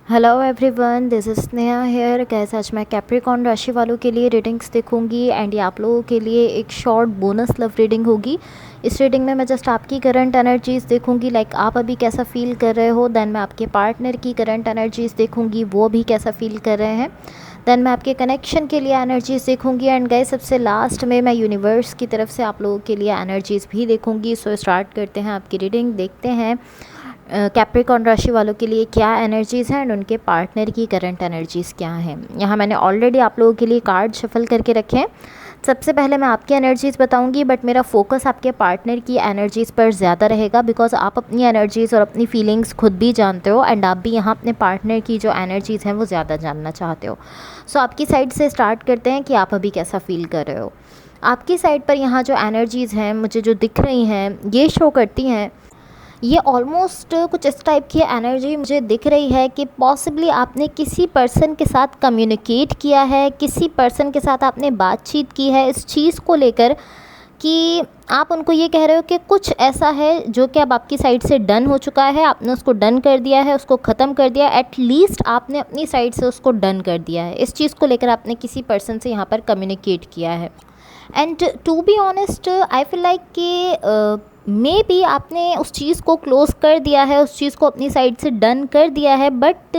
Hello everyone, this is Sneha here. कैसे आज मैं कैप्रिकॉर्न राशि वालों के लिए रीडिंग्स देखूंगी एंड ये आप लोगों के लिए एक शॉर्ट बोनस लव रीडिंग होगी। इस रीडिंग में मैं जस्ट आपकी करंट एनर्जीज़ देखूंगी, लाइक आप अभी कैसा फील कर रहे हो। देन मैं आपके पार्टनर की करंट एनर्जीज़ देखूंगी, वो भी कैसा फील कर रहे हैं। देन मैं आपके कनेक्शन के लिए एनर्जीज़ देखूंगी एंड गए सबसे लास्ट में मैं यूनिवर्स की तरफ से आप लोगों के लिए एनर्जीज़ भी देखूंगी। सो स्टार्ट करते हैं आपकी रीडिंग, देखते हैं कैप्रिकॉर्न राशि वालों के लिए क्या एनर्जीज़ हैं एंड उनके पार्टनर की करंट एनर्जीज़ क्या हैं। यहाँ मैंने ऑलरेडी आप लोगों के लिए कार्ड शफल करके रखे हैं। सबसे पहले मैं आपकी एनर्जीज़ बताऊंगी, बट मेरा फोकस आपके पार्टनर की एनर्जीज़ पर ज़्यादा रहेगा, बिकॉज आप अपनी एनर्जीज़ और अपनी फीलिंग्स खुद भी जानते हो एंड आप भी यहाँ अपने पार्टनर की जो एनर्जीज़ हैं वो ज़्यादा जानना चाहते हो। सो आपकी साइड से स्टार्ट करते हैं कि आप अभी कैसा फील कर रहे हो। आपकी साइड पर यहाँ जो एनर्जीज़ हैं मुझे जो दिख रही हैं ये शो करती हैं, ये ऑलमोस्ट कुछ इस टाइप की एनर्जी मुझे दिख रही है कि पॉसिबली आपने किसी पर्सन के साथ कम्युनिकेट किया है, किसी पर्सन के साथ आपने बातचीत की है इस चीज़ को लेकर कि आप उनको ये कह रहे हो कि कुछ ऐसा है जो कि अब आपकी साइड से डन हो चुका है, आपने उसको डन कर दिया है, उसको ख़त्म कर दिया। एटलीस्ट आपने अपनी साइड से उसको डन कर दिया है। इस चीज़ को लेकर आपने किसी पर्सन से यहाँ पर कम्युनिकेट किया है and to be honest I feel like कि मे बी आपने उस चीज़ को क्लोज़ कर दिया है, उस चीज़ को अपनी साइड से डन कर दिया है, बट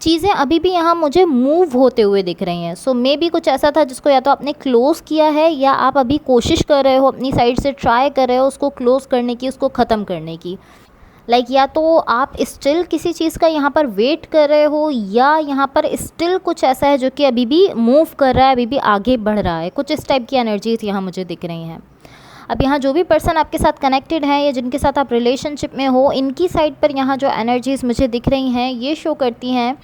चीज़ें अभी भी यहाँ मुझे मूव होते हुए दिख रही हैं। सो मे बी कुछ ऐसा था जिसको या तो आपने क्लोज़ किया है या आप अभी कोशिश कर रहे हो, अपनी साइड से ट्राई कर रहे हो उसको क्लोज़ करने की, उसको ख़त्म करने की। लाइक या तो आप स्टिल किसी चीज़ का यहाँ पर वेट कर रहे हो या यहाँ पर स्टिल कुछ ऐसा है जो कि अभी भी मूव कर रहा है, अभी भी आगे बढ़ रहा है। कुछ इस टाइप की एनर्जीज यहाँ मुझे दिख रही हैं। अब यहाँ जो भी पर्सन आपके साथ कनेक्टेड है या जिनके साथ आप रिलेशनशिप में हो, इनकी साइड पर यहाँ जो एनर्जीज़ मुझे दिख रही हैं ये शो करती हैं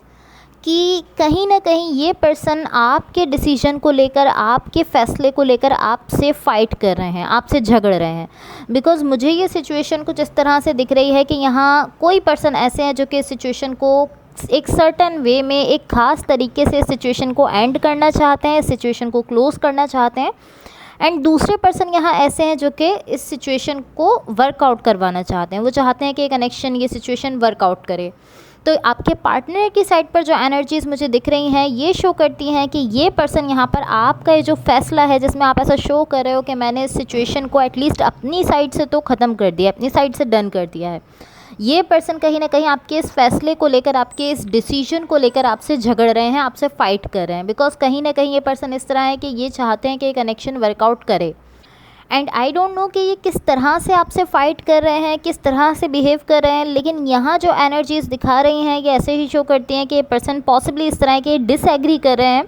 कि कहीं ना कहीं ये पर्सन आपके डिसीजन को लेकर, आपके फ़ैसले को लेकर आपसे फ़ाइट कर रहे हैं, आपसे झगड़ रहे हैं। बिकॉज़ मुझे ये सिचुएशन कुछ इस तरह से दिख रही है कि यहाँ कोई पर्सन ऐसे हैं जो कि इस सिचुएशन को एक सर्टन वे में, एक ख़ास तरीके से इस सिचुएशन को एंड करना चाहते हैं, इस सिचुएशन को क्लोज़ करना चाहते हैं। एंड दूसरे पर्सन यहाँ ऐसे हैं जो कि इस सिचुएशन को वर्कआउट करवाना चाहते हैं, वो चाहते हैं कि कनेक्शन, ये सिचुएशन वर्कआउट करे। तो आपके पार्टनर की साइड पर जो एनर्जीज़ मुझे दिख रही हैं ये शो करती हैं कि ये पर्सन यहाँ पर आपका ये जो फैसला है जिसमें आप ऐसा शो कर रहे हो कि मैंने इस सिचुएशन को एटलीस्ट अपनी साइड से तो ख़त्म कर दिया, अपनी साइड से डन कर दिया है, ये पर्सन कहीं ना कहीं आपके इस फैसले को लेकर, आपके इस डिसीजन को लेकर आपसे झगड़ रहे हैं, आपसे फ़ाइट कर रहे हैं। बिकॉज कहीं ना कहीं ये पर्सन इस तरह है कि ये चाहते हैं कि ये कनेक्शन वर्कआउट करे। एंड आई डोंट नो कि ये किस तरह से आपसे फ़ाइट कर रहे हैं, किस तरह से बिहेव कर रहे हैं, लेकिन यहाँ जो एनर्जीज़ दिखा रही हैं ये ऐसे ही शो करती हैं कि ये पर्सन पॉसिबली इस तरह के डिसएग्री कर रहे हैं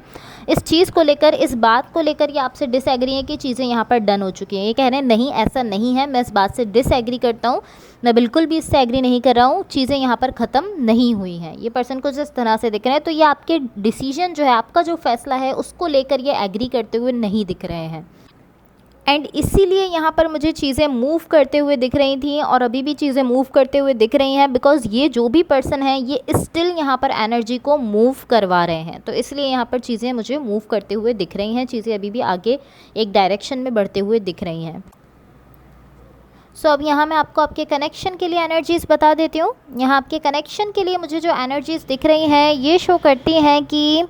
इस चीज़ को लेकर, इस बात को लेकर। ये आपसे डिसएग्री है कि चीज़ें यहाँ पर डन हो चुकी हैं। ये कह रहे हैं नहीं, ऐसा नहीं है, मैं इस बात से डिसएग्री करता हूँ, मैं बिल्कुल भी इससे एग्री नहीं कर रहा हूँ, चीज़ें यहाँ पर ख़त्म नहीं हुई हैं। ये पर्सन को जिस तरह से दिख रहे हैं, तो ये आपके डिसीजन जो है, आपका जो फैसला है उसको लेकर ये एग्री करते हुए नहीं दिख रहे हैं। एंड इसीलिए यहाँ पर मुझे चीज़ें मूव करते हुए दिख रही थी और अभी भी चीज़ें मूव करते हुए दिख रही हैं, बिकॉज़ ये जो भी पर्सन है ये स्टिल यहाँ पर एनर्जी को मूव करवा रहे हैं। तो इसलिए यहाँ पर चीज़ें मुझे मूव करते हुए दिख रही हैं, चीज़ें अभी भी आगे एक डायरेक्शन में बढ़ते हुए दिख रही हैं। सो अब यहाँ मैं आपको आपके कनेक्शन के लिए एनर्जीज़ बता देती हूँ। यहाँ आपके कनेक्शन के लिए मुझे जो एनर्जीज़ दिख रही हैं ये शो करती हैं कि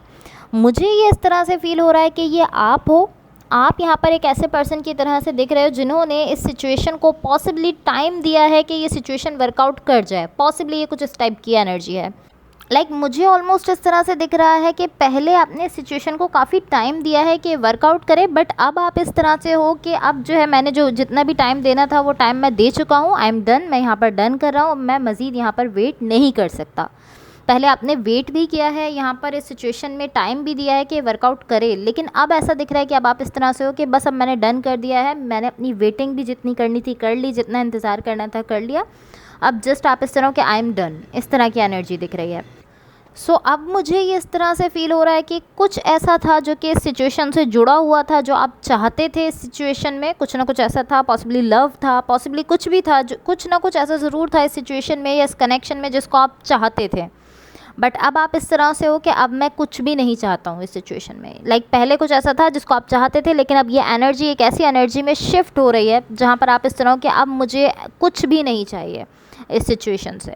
मुझे ये इस तरह से फ़ील हो रहा है कि ये आप हो। आप यहाँ पर एक ऐसे पर्सन की तरह से दिख रहे हो जिन्होंने इस सिचुएशन को पॉसिबली टाइम दिया है कि ये सिचुएशन वर्कआउट कर जाए। पॉसिबली ये कुछ इस टाइप की एनर्जी है। लाइक मुझे ऑलमोस्ट इस तरह से दिख रहा है कि पहले आपने सिचुएशन को काफ़ी टाइम दिया है कि वर्कआउट करे, बट अब आप इस तरह से हो कि अब जो है मैंने जो जितना भी टाइम देना था वो टाइम मैं दे चुका हूँ, आई एम डन, मैं यहाँ पर डन कर रहा हूँ, मैं मज़ीद यहाँ पर वेट नहीं कर सकता। पहले आपने वेट भी किया है, यहाँ पर इस सिचुएशन में टाइम भी दिया है कि वर्कआउट करे, लेकिन अब ऐसा दिख रहा है कि अब आप इस तरह से हो कि बस अब मैंने डन कर दिया है, मैंने अपनी वेटिंग भी जितनी करनी थी कर ली, जितना इंतज़ार करना था कर लिया, अब जस्ट आप इस तरह हो कि आई एम डन, इस तरह की एनर्जी दिख रही है। सो अब मुझे ये इस तरह से फ़ील हो रहा है कि कुछ ऐसा था जो कि इस सिचुएशन से जुड़ा हुआ था, जो आप चाहते थे इस सिचुएशन में, कुछ ना कुछ ऐसा था, पॉसिबली लव था, पॉसिबली कुछ भी था, जो कुछ ना कुछ ऐसा ज़रूर था इस सिचुएशन में या इस कनेक्शन में जिसको आप चाहते थे। बट अब आप इस तरह से हो कि अब मैं कुछ भी नहीं चाहता हूँ इस सिचुएशन में। लाइक पहले कुछ ऐसा था जिसको आप चाहते थे, लेकिन अब ये एनर्जी एक ऐसी एनर्जी में शिफ्ट हो रही है जहाँ पर आप इस तरह हो कि अब मुझे कुछ भी नहीं चाहिए इस सिचुएशन से।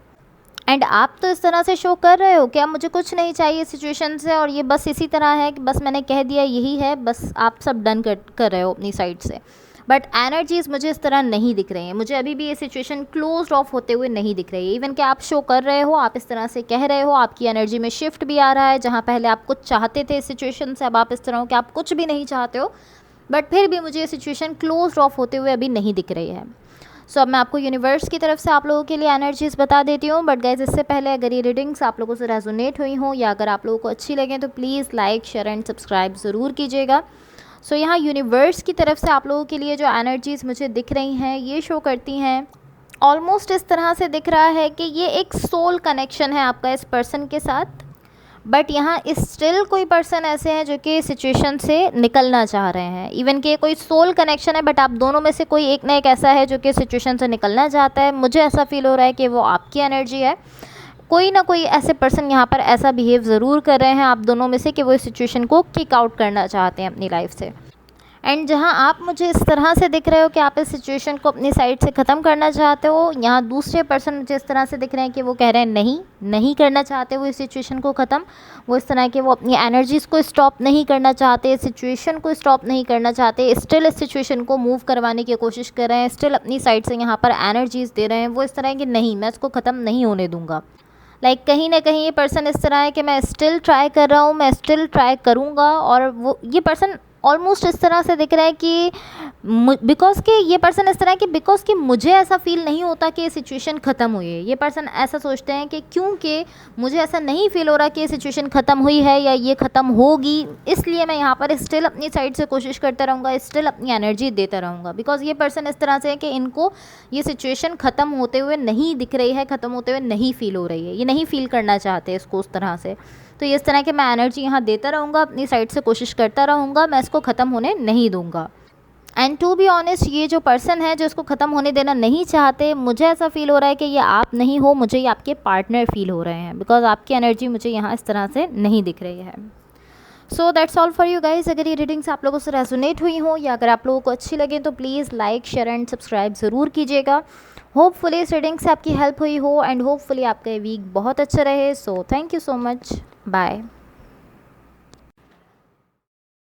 एंड आप तो इस तरह से शो कर रहे हो कि अब मुझे कुछ नहीं चाहिए सिचुएशन से, और ये बस इसी तरह है कि बस मैंने कह दिया यही है, बस आप सब डन कर रहे हो अपनी साइड से। बट एनर्जीज़ मुझे इस तरह नहीं दिख रही हैं, मुझे अभी भी ये सिचुएशन क्लोज ऑफ होते हुए नहीं दिख रही है। इवन कि आप शो कर रहे हो, आप इस तरह से कह रहे हो, आपकी एनर्जी में शिफ्ट भी आ रहा है, जहाँ पहले आप कुछ चाहते थे इस सिचुएशन से, अब आप इस तरह हो कि आप कुछ भी नहीं चाहते हो, बट फिर भी मुझे ये सिचुएशन क्लोज ऑफ होते हुए अभी नहीं दिख रही है। सो अब मैं आपको यूनिवर्स की तरफ से आप लोगों के लिए एनर्जीज़ बता देती हूँ। बट गाइज, इससे पहले अगर ये रीडिंग्स आप लोगों से रेजोनेट हुई हों या अगर आप लोगों को अच्छी लगें तो please like, share and subscribe ज़रूर कीजिएगा। सो यहाँ यूनिवर्स की तरफ से आप लोगों के लिए जो एनर्जीज़ मुझे दिख रही हैं ये शो करती हैं, ऑलमोस्ट इस तरह से दिख रहा है कि ये एक सोल कनेक्शन है आपका इस पर्सन के साथ। बट यहाँ स्टिल कोई पर्सन ऐसे हैं जो कि सिचुएशन से निकलना चाह रहे हैं। इवन कि कोई सोल कनेक्शन है, बट आप दोनों में से कोई एक ना एक ऐसा है जो कि सिचुएशन से निकलना चाहता है। मुझे ऐसा फील हो रहा है कि वो आपकी एनर्जी है। कोई ना कोई ऐसे पर्सन यहाँ पर ऐसा बिहेव ज़रूर कर रहे हैं आप दोनों में से कि वो इस सिचुएशन को किक आउट करना चाहते हैं अपनी लाइफ से। एंड जहाँ आप मुझे इस तरह से दिख रहे हो कि आप इस सिचुएशन को अपनी साइड से ख़त्म करना चाहते हो, यहाँ दूसरे पर्सन मुझे इस तरह से दिख रहे हैं कि वो कह रहे हैं नहीं करना चाहते वो इस सिचुएशन को ख़त्म। वो इस तरह के वो अपनी एनर्जीज़ को स्टॉप नहीं करना चाहते, इस सिचुएशन को स्टॉप नहीं करना चाहते, स्टिल इस सिचुएशन को मूव करवाने की कोशिश कर रहे हैं, स्टिल अपनी साइड से यहाँ पर एनर्जीज़ दे रहे हैं। वो इस तरह कि नहीं, मैं इसको ख़त्म नहीं होने दूँगा। लाइक कहीं ना कहीं ये पर्सन इस तरह है कि मैं स्टिल ट्राई कर रहा हूँ, मैं स्टिल ट्राई करूँगा। और वो ये पर्सन ऑलमोस्ट इस तरह से दिख रहा है कि बिकॉज कि ये पर्सन इस तरह है कि बिकॉज कि मुझे ऐसा फील नहीं होता कि ये सिचुएशन ख़त्म हुई है। ये पर्सन ऐसा सोचते हैं कि क्योंकि मुझे ऐसा नहीं फील हो रहा कि ये सिचुएशन ख़त्म हुई है या ये ख़त्म होगी, इसलिए मैं यहाँ पर स्टिल अपनी साइड से कोशिश करता रहूँगा, स्टिल अपनी एनर्जी देता रहूँगा। बिकॉज ये पर्सन इस तरह से है कि इनको ये सिचुएशन ख़त्म होते हुए नहीं दिख रही है, ख़त्म होते हुए नहीं फील हो रही है, ये नहीं फील करना चाहते इसको उस तरह से। तो इस तरह के मैं एनर्जी यहाँ देता रहूँगा, अपनी साइड से कोशिश करता रहूँगा, मैं इसको ख़त्म होने नहीं दूँगा। एंड टू बी ऑनेस्ट, ये जो पर्सन है जो इसको ख़त्म होने देना नहीं चाहते, मुझे ऐसा फील हो रहा है कि ये आप नहीं हो, मुझे ये आपके पार्टनर फील हो रहे हैं। बिकॉज आपकी एनर्जी मुझे यहाँ इस तरह से नहीं दिख रही है। So that's all for you guys. अगर ये रीडिंग्स आप लोगों से रेजोनेट हुई हो या अगर आप लोगों को अच्छी लगे तो please like, share and subscribe ज़रूर कीजिएगा। होपफुली इस रीडिंग से आपकी हेल्प हुई हो एंड होपफुली आपका ये वीक बहुत अच्छा रहे। So thank you so much, bye.